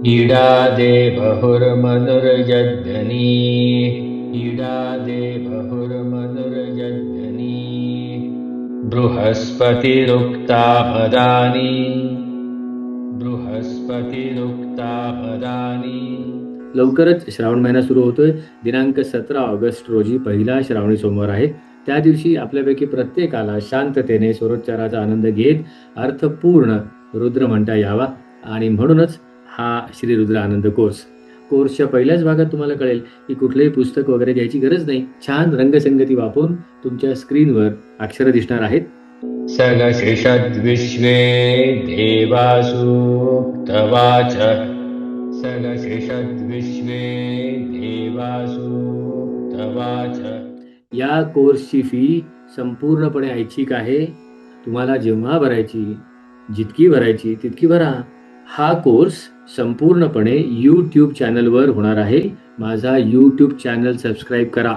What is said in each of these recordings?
ईडादे बहुर्मनुर्यज्ञनी ईडादे बहुर्मनुर्यज्ञनी बृहस्पतिरुक्ता पदानि बृहस्पतिरुक्ता पदानि. लवकरच श्रावण महिना सुरू होतोय. दिनांक 17 ऑगस्ट रोजी पहिला श्रावणी सोमवार आहे. त्या दिवशी आपल्यापैकी प्रत्येकाला शांततेने स्वरोच्चाराचा आनंद घेत अर्थपूर्ण रुद्र म्हणता यावा आणि म्हणूनच हा श्री रुद्र आनंद कोर्सच्या पहिल्याच भागात तुम्हाला कळेल की कुठलंही पुस्तक वगैरे घ्यायची गरज नाही. छान रंगसंगती वापरून तुमच्या स्क्रीनवर अक्षरं दिसणार आहेत. सगशिषद्विश्वे देवासूक्तवाच सगशिषद्विश्वे देवासूक्तवाच. या कोर्सची फी संपूर्णपणे ऐच्छिक आहे. तुम्हाला जेव्हा भरायची, जितकी भरायची तितकी भरा. हा कोर्स संपूर्णपणे यूट्यूब चॅनलवर होणार आहे. माझा यूट्यूब चॅनल सबस्क्राईब करा.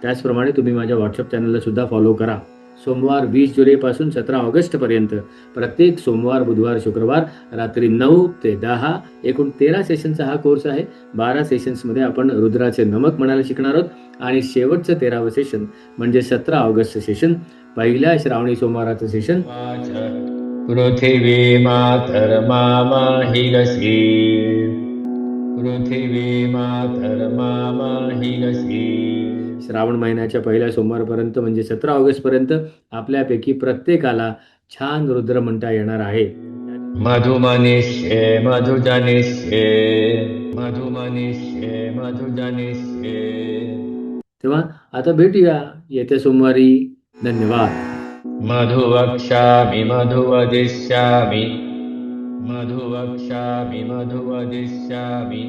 त्याचप्रमाणे तुम्ही माझ्या व्हॉट्सअप चॅनलला सुद्धा फॉलो करा. सोमवार 20 जुलैपासून 17 ऑगस्टपर्यंत प्रत्येक सोमवार, बुधवार, शुक्रवार रात्री 9 ते 10 एकूण 13 सेशनचा हा कोर्स आहे. 12 सेशन्समध्ये आपण रुद्राचे नमक म्हणायला शिकणार आहोत आणि शेवटचं 13वं सेशन म्हणजे 17 ऑगस्ट सेशन, पहिल्या श्रावणी सोमवाराचं सेशन. पृथिवी मातर्मामाहिगसी पृथिवी मातर्मामाहिगसी. श्रावण महिन्याच्या पहिल्या सोमवारपर्यंत म्हणजे 17 ऑगस्टपर्यंत आपल्यापैकी प्रत्येकाला छान रुद्र म्हणता येणार आहे. मधुमनिष्ये मधुजनिष्ये मधुमनिष्ये मधुजनिष्ये. तेव्हा आता भेटूया येत्या सोमवारी. धन्यवाद. मधुवक्ष्यामि मधुवदिष्यामि मधुवक्ष्यामि मधुवदिष्यामि.